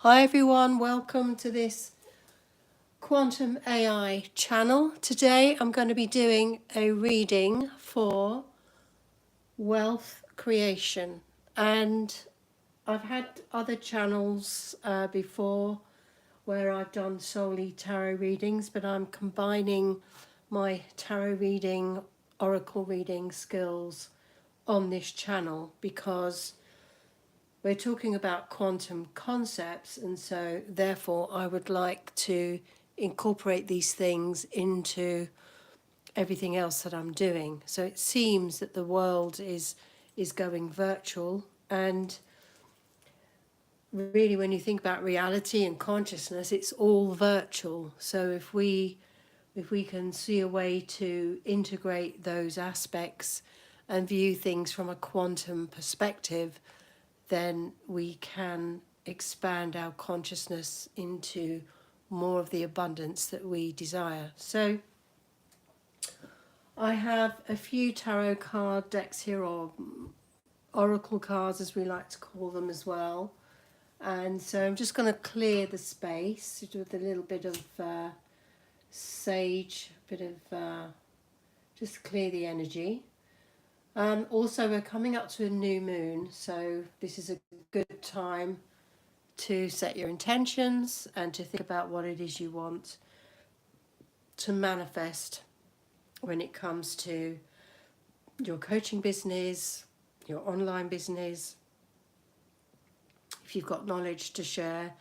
Hi everyone, welcome to this Quantum AI channel. Today I'm going to be doing a reading for wealth creation, and I've had other channels before where I've done solely tarot readings, but I'm combining my tarot reading, oracle reading skills on this channel because we're talking about quantum concepts, and so therefore I would like to incorporate these things into everything else that I'm doing. So it seems that the world is going virtual, and really when you think about reality and consciousness, it's all virtual. So if we can see a way to integrate those aspects and view things from a quantum perspective, then we can expand our consciousness into more of the abundance that we desire. So I have a few tarot card decks here, or oracle cards as we like to call them as well. And so I'm just going to clear the space with a little bit of sage, a bit of just clear the energy. Also, we're coming up to a new moon, so this is a good time to set your intentions and to think about what it is you want to manifest when it comes to your coaching business, your online business. If you've got knowledge to share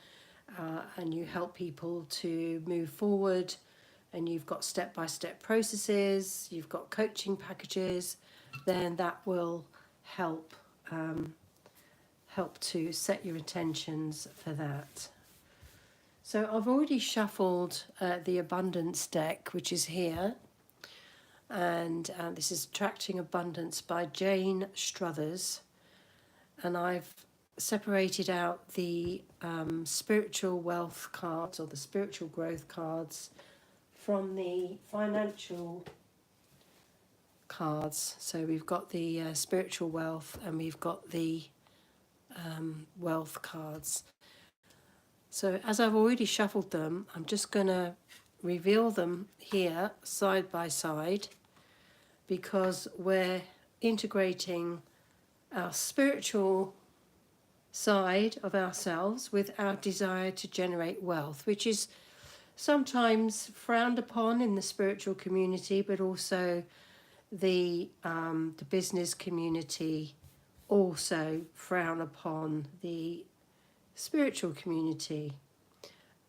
and you help people to move forward, and you've got step-by-step processes, you've got coaching packages, then that will help help to set your intentions for that. So I've already shuffled the abundance deck, which is here, and this is Attracting Abundance by Jane Struthers, and I've separated out the spiritual wealth cards, or the spiritual growth cards, from the financial cards. So we've got the spiritual wealth, and we've got the wealth cards. So as I've already shuffled them, I'm just going to reveal them here side by side, because we're integrating our spiritual side of ourselves with our desire to generate wealth, which is sometimes frowned upon in the spiritual community, but also the business community also frown upon the spiritual community.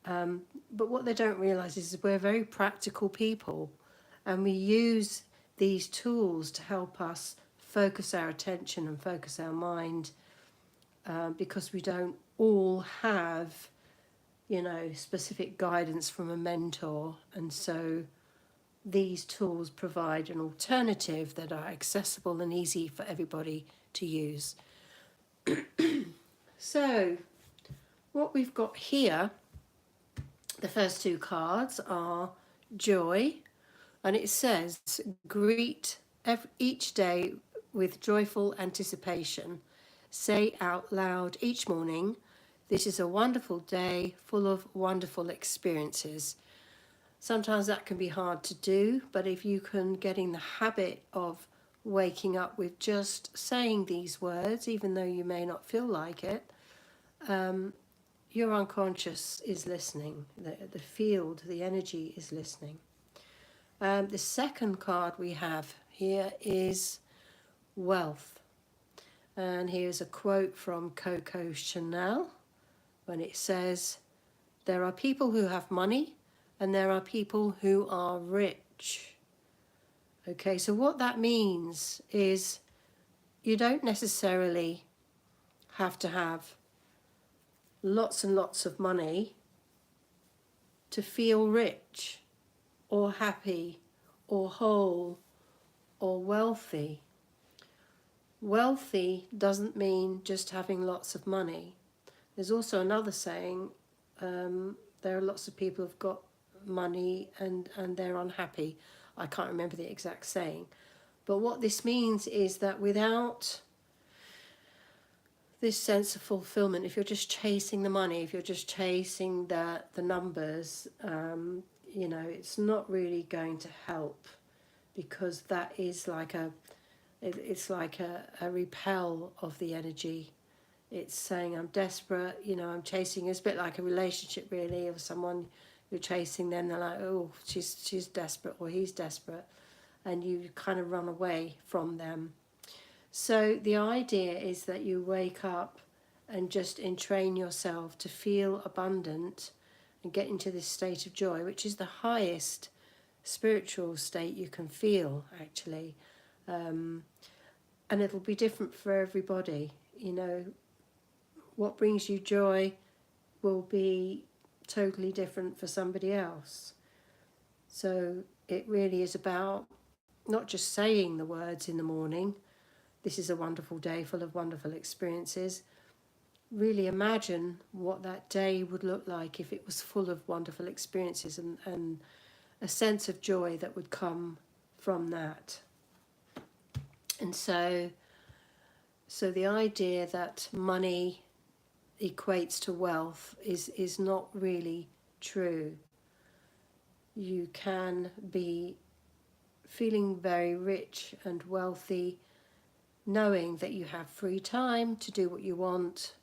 But what they don't realize is we're very practical people, and we use these tools to help us focus our attention and focus our mind, because we don't all have, specific guidance from a mentor. And so these tools provide an alternative that are accessible and easy for everybody to use. So what we've got here, the first two cards are joy, and it says, greet each day with joyful anticipation. Say out loud each morning, this is a wonderful day full of wonderful experiences. Sometimes that can be hard to do, but if you can get in the habit of waking up with just saying these words, even though you may not feel like it, your unconscious is listening. The field, the energy is listening. The second card we have here is wealth. And here's a quote from Coco Chanel, when it says, there are people who have money and there are people who are rich. Okay, so what that means is you don't necessarily have to have lots and lots of money to feel rich or happy or whole or wealthy. Wealthy doesn't mean just having lots of money. There's also another saying, there are lots of people who've got money and they're unhappy. I can't remember the exact saying. But what this means is that without this sense of fulfillment, if you're just chasing the money, if you're just chasing the numbers, you know, it's not really going to help, because that is like it's like a repel of the energy. It's saying I'm desperate, you know, I'm chasing. It's a bit like a relationship, really, of someone you're chasing. Then they're like, oh, she's desperate, or he's desperate, and you kind of run away from them. So the idea is that you wake up and just entrain yourself to feel abundant and get into this state of joy, which is the highest spiritual state you can feel, actually. And it'll be different for everybody. You know, what brings you joy will be totally different for somebody else. So it really is about not just saying the words in the morning, this is a wonderful day full of wonderful experiences. Really imagine what that day would look like if it was full of wonderful experiences, and a sense of joy that would come from that. And so the idea that money equates to wealth is not really true. You can be feeling very rich and wealthy, knowing that you have free time to do what you want,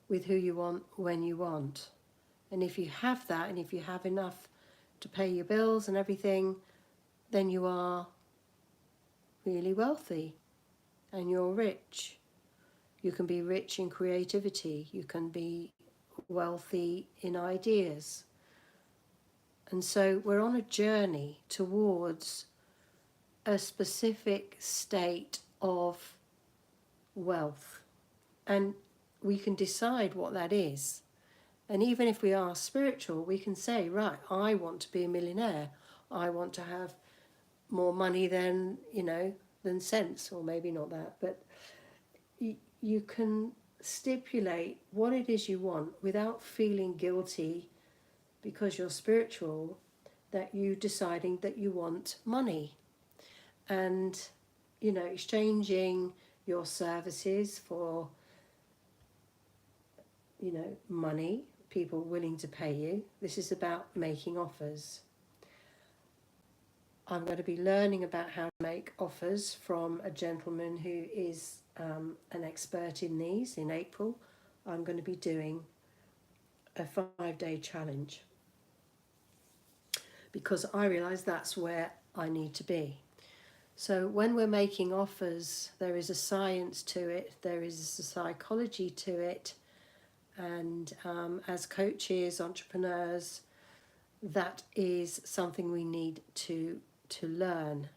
with who you want, when you want. And if you have that, and if you have enough to pay your bills and everything, then you are really wealthy and you're rich. You can be rich in creativity. You can be wealthy in ideas. And so we're on a journey towards a specific state of wealth. And we can decide what that is. And even if we are spiritual, we can say, right, I want to be a millionaire. I want to have more money than, you know, than sense, or maybe not that. But you can stipulate what it is you want without feeling guilty, because you're spiritual, that you deciding that you want money. And, you know, exchanging your services for, you know, money, people willing to pay you. This is about making offers. I'm going to be learning about how to make offers from a gentleman who is an expert in these. In April, I'm going to be doing a 5-day challenge, because I realise that's where I need to be. So when we're making offers, there is a science to it, there is a psychology to it, and as coaches, entrepreneurs, that is something we need to learn,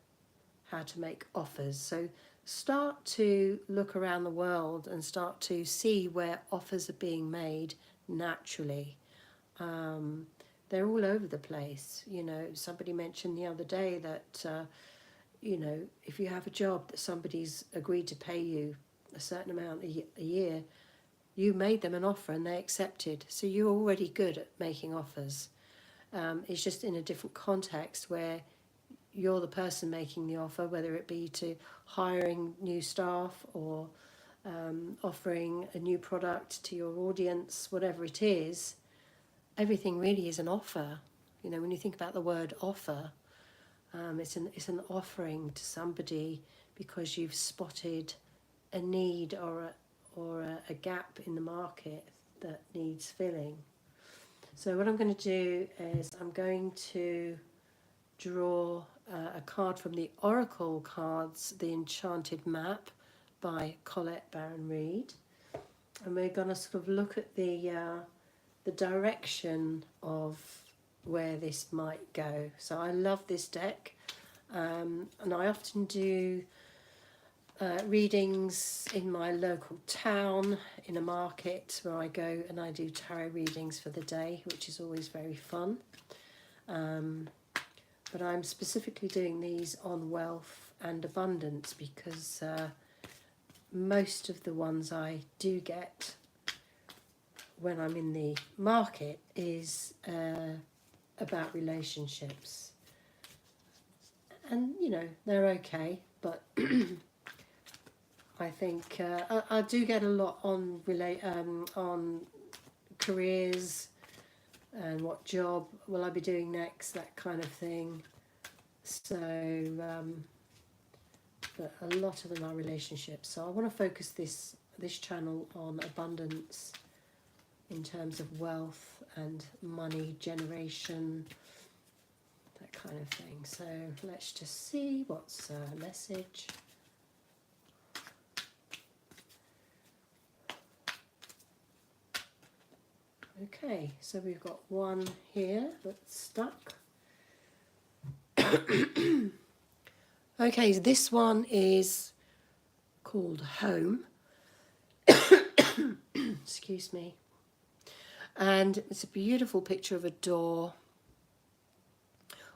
how to make offers. So start to look around the world and start to see where offers are being made naturally. They're all over the place. You know, somebody mentioned the other day that you know, if you have a job that somebody's agreed to pay you a certain amount a year, you made them an offer and they accepted. So you're already good at making offers. It's just in a different context where you're the person making the offer, whether it be to hiring new staff or offering a new product to your audience, whatever it is. Everything really is an offer. You know, when you think about the word offer, it's an offering to somebody because you've spotted a need or a gap in the market that needs filling. So what I'm going to do is I'm going to draw a card from the Oracle cards, The Enchanted Map by Colette Baron Reid, and we're going to sort of look at the direction of where this might go. So I love this deck, and I often do readings in my local town, in a market where I go and I do tarot readings for the day, which is always very fun. But I'm specifically doing these on wealth and abundance because most of the ones I do get when I'm in the market is about relationships. And, you know, they're okay, but I think I do get a lot on on careers and what job will I be doing next, that kind of thing. So, but a lot of them are relationships. So I want to focus this channel on abundance in terms of wealth and money generation, that kind of thing. So let's just see what's a message. Okay, so we've got one here that's stuck. Okay, so this one is called Home. Excuse me. And it's a beautiful picture of a door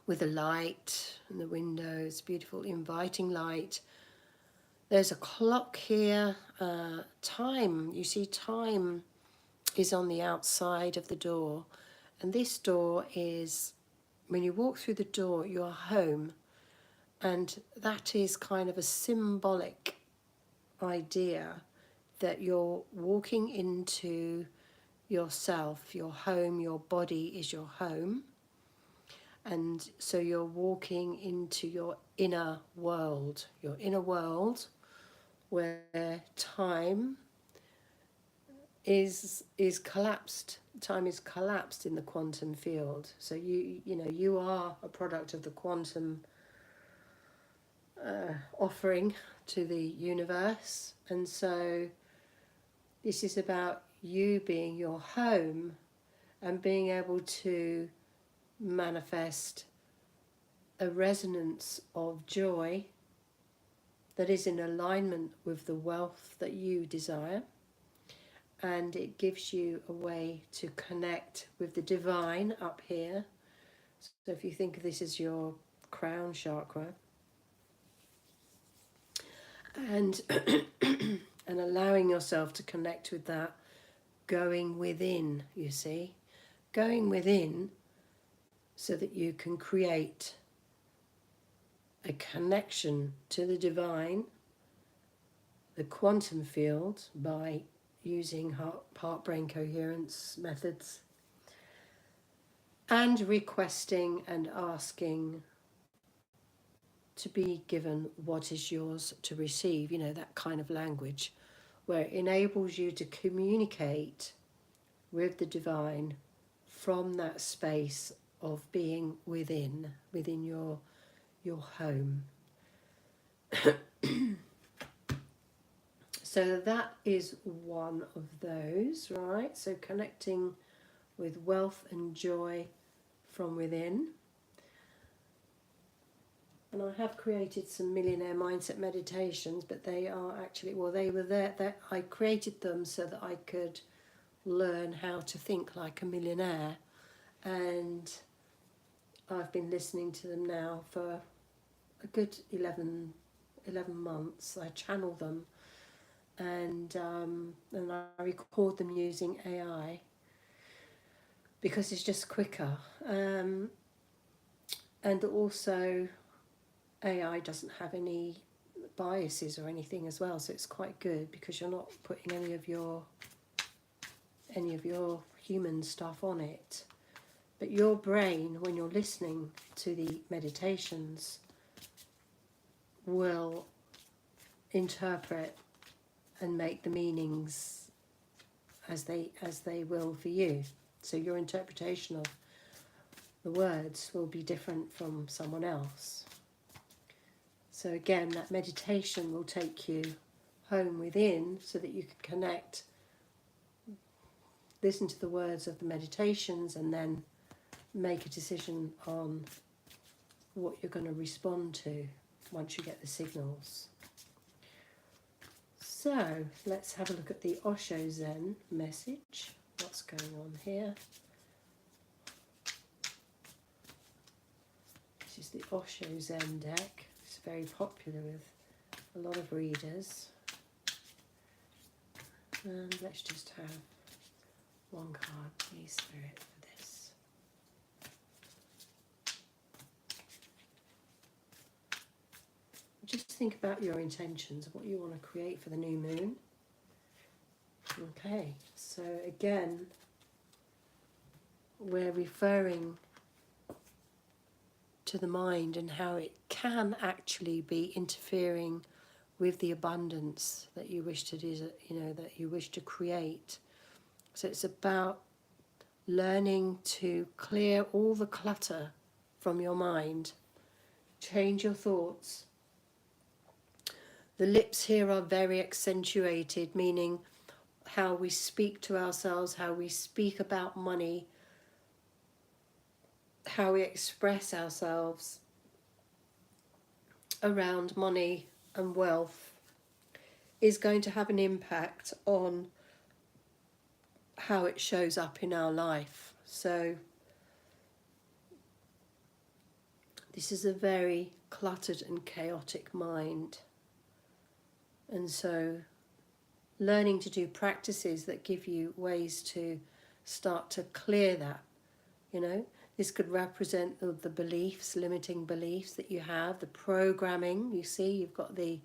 with a light in the window. It's beautiful, inviting light. There's a clock here. Time, you see time is on the outside of the door. And this door is, when you walk through the door, you're home. And that is kind of a symbolic idea that you're walking into yourself, your home, your body is your home. And so you're walking into your inner world where time is collapsed. Time is collapsed in the quantum field. So you are a product of the quantum offering to the universe. And so this is about you being your home and being able to manifest a resonance of joy that is in alignment with the wealth that you desire. And it gives you a way to connect with the divine up here. So if you think of this as your crown chakra, and and allowing yourself to connect with that, going within, you see, going within so that you can create a connection to the divine, the quantum field, by using heart-brain coherence methods, and requesting and asking to be given what is yours to receive, that kind of language where it enables you to communicate with the divine from that space of being within your home. So that is one of those, right? So connecting with wealth and joy from within. And I have created some Millionaire Mindset meditations, but they are actually, they were there. I created them so that I could learn how to think like a millionaire. And I've been listening to them now for a good 11 months. I channel them and I record them using AI because it's just quicker. And also AI doesn't have any biases or anything as well, so it's quite good because you're not putting any of your human stuff on it. But your brain, when you're listening to the meditations, will interpret and make the meanings as they will for you. So your interpretation of the words will be different from someone else. So again, that meditation will take you home within so that you can connect, listen to the words of the meditations, and then make a decision on what you're going to respond to once you get the signals. So let's have a look at the Osho Zen message. What's going on here? This is the Osho Zen deck. It's very popular with a lot of readers. And let's just have one card, please, Spirit, for this. Just think about your intentions, what you want to create for the new moon. Okay, so again, we're referring to the mind and how it can actually be interfering with the abundance that you wish to, that you wish to create. So it's about learning to clear all the clutter from your mind, change your thoughts. The lips here are very accentuated, meaning how we speak to ourselves, how we speak about money, how we express ourselves around money and wealth is going to have an impact on how it shows up in our life. So this is a very cluttered and chaotic mind. And so learning to do practices that give you ways to start to clear that, this could represent the beliefs, limiting beliefs that you have, the programming. You see, you've got the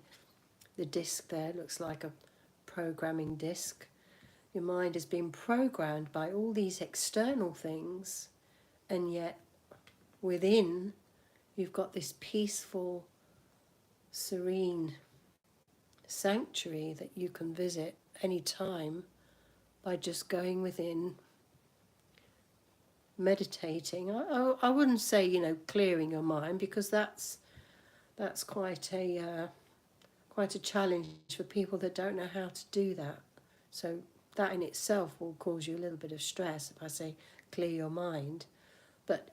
disc there, looks like a programming disc. Your mind has been programmed by all these external things, and yet within you've got this peaceful, serene sanctuary that you can visit any time by just going within, meditating. I wouldn't say clearing your mind, because that's quite a challenge for people that don't know how to do that. So that in itself will cause you a little bit of stress if I say clear your mind. But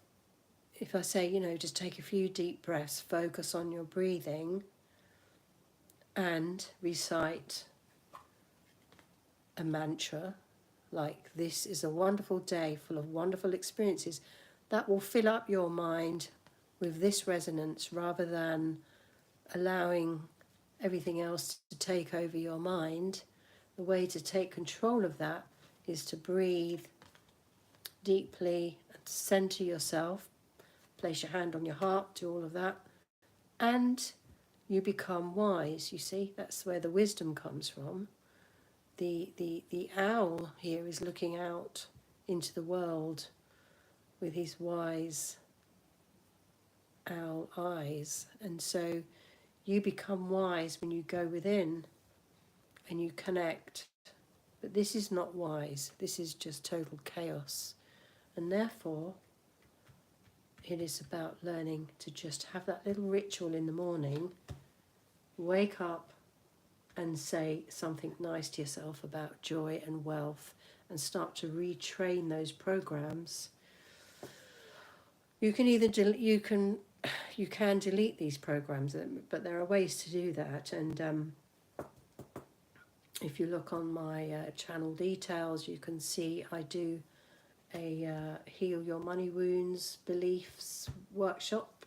if I say, just take a few deep breaths, focus on your breathing, and recite a mantra like, this is a wonderful day full of wonderful experiences, that will fill up your mind with this resonance, rather than allowing everything else to take over your mind. The way to take control of that is to breathe deeply and center yourself, place your hand on your heart, do all of that, and you become wise. You see, that's where the wisdom comes from. The owl here is looking out into the world with his wise owl eyes, and so you become wise when you go within and you connect. But this is not wise, this is just total chaos. And therefore, it is about learning to just have that little ritual in the morning, wake up and say something nice to yourself about joy and wealth, and start to retrain those programs. You can either you can delete these programs, but there are ways to do that. And if you look on my channel details, you can see I do a Heal Your Money Wounds Beliefs workshop